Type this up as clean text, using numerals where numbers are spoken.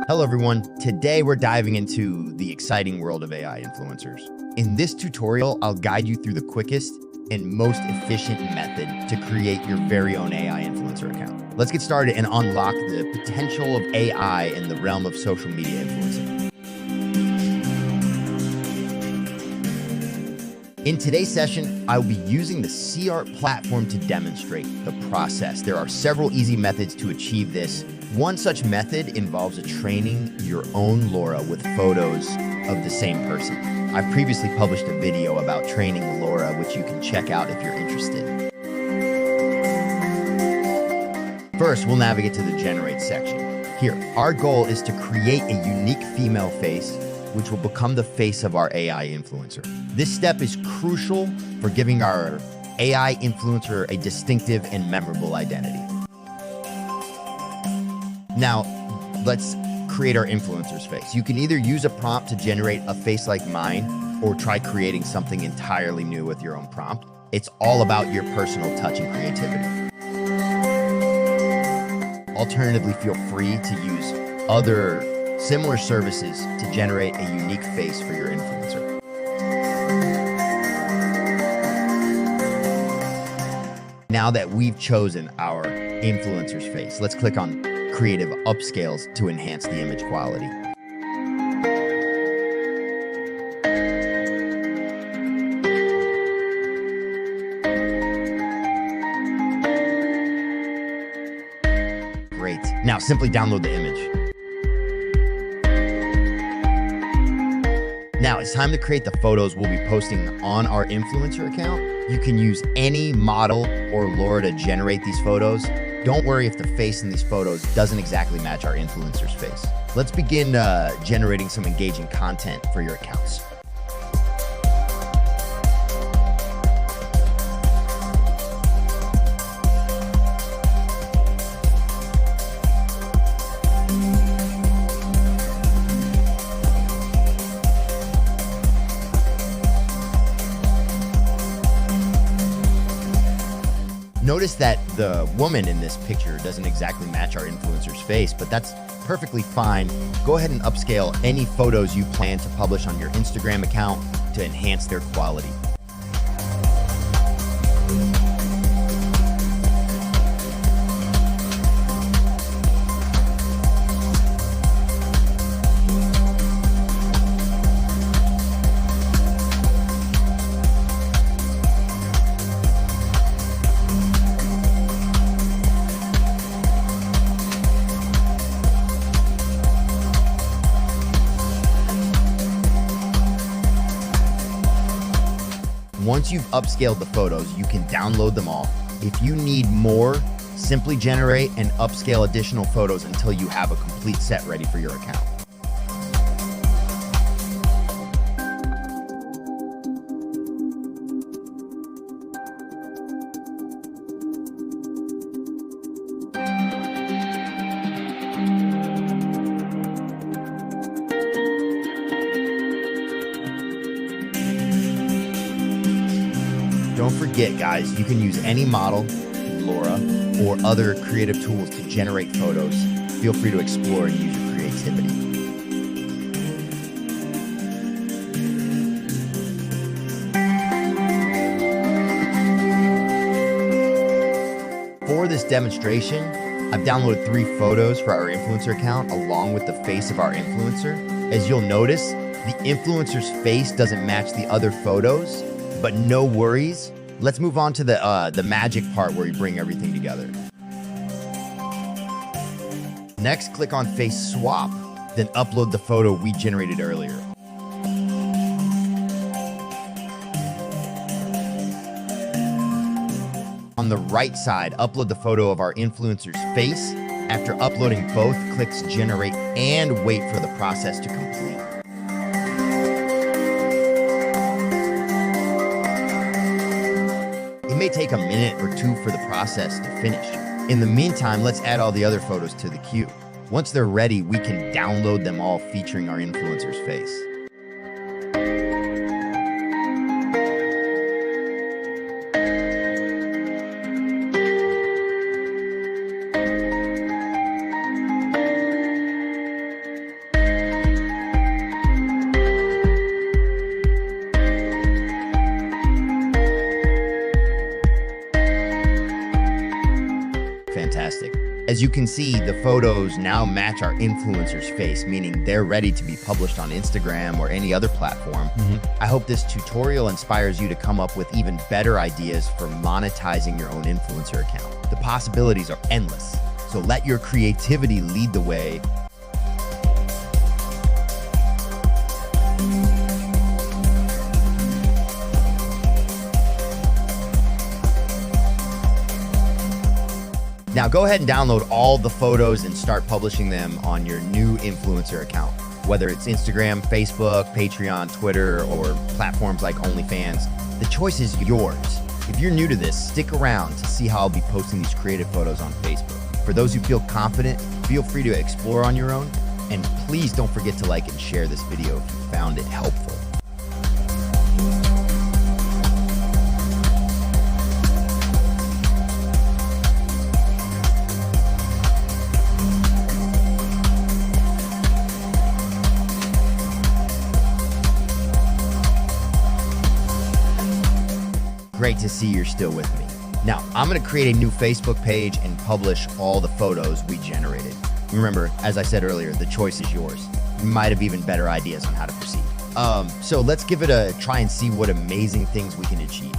Hello everyone, today we're diving into the exciting world of AI influencers. In this tutorial, I'll guide you through the quickest and most efficient method to create your very own AI influencer account. Let's get started and unlock the potential of AI in the realm of social media influencing. In today's session, I'll be using the CART platform to demonstrate the process. There are several easy methods to achieve this. One such method involves training your own LoRa with photos of the same person. I've previously published a video about training LoRa, which you can check out if you're interested. First, we'll navigate to the Generate section. Here, our goal is to create a unique female face, which will become the face of our AI influencer. This step is crucial for giving our AI influencer a distinctive and memorable identity. Now, let's create our influencer's face. You can either use a prompt to generate a face like mine or try creating something entirely new with your own prompt. It's all about your personal touch and creativity. Alternatively, feel free to use other similar services to generate a unique face for your influencer. Now that we've chosen our influencer's face, let's click on Creative Upscales to enhance the image quality. Great. Now simply download the image. Now it's time to create the photos we'll be posting on our influencer account. You can use any model or LoRa to generate these photos. Don't worry if the face in these photos doesn't exactly match our influencer's face. Let's begin generating some engaging content for your accounts. Notice that the woman in this picture doesn't exactly match our influencer's face, but that's perfectly fine. Go ahead and upscale any photos you plan to publish on your Instagram account to enhance their quality. Once you've upscaled the photos, you can download them all. If you need more, simply generate and upscale additional photos until you have a complete set ready for your account. Don't forget, guys, you can use any model, LoRa, or other creative tools to generate photos. Feel free to explore and use your creativity. For this demonstration, I've downloaded 3 photos for our influencer account along with the face of our influencer. As you'll notice, the influencer's face doesn't match the other photos, but no worries. Let's move on to the magic part where we bring everything together. Next, click on Face Swap, then upload the photo we generated earlier. On the right side, upload the photo of our influencer's face. After uploading both, click Generate and wait for the process to complete. It may take a minute or two for the process to finish. In the meantime, let's add all the other photos to the queue. Once they're ready, we can download them all featuring our influencer's face. As you can see, the photos now match our influencer's face, meaning they're ready to be published on Instagram or any other platform. I hope this tutorial inspires you to come up with even better ideas for monetizing your own influencer account. The possibilities are endless, so let your creativity lead the way. Now go ahead and download all the photos and start publishing them on your new influencer account, whether it's Instagram, Facebook, Patreon, Twitter, or platforms like OnlyFans. The choice is yours. If you're new to this, stick around to see how I'll be posting these creative photos on Facebook. For those who feel confident, feel free to explore on your own, and please don't forget to like and share this video if you found it helpful. Great to see you're still with me. Now, I'm gonna create a new Facebook page and publish all the photos we generated. Remember, as I said earlier, the choice is yours. You might have even better ideas on how to proceed. So let's give it a try and see what amazing things we can achieve.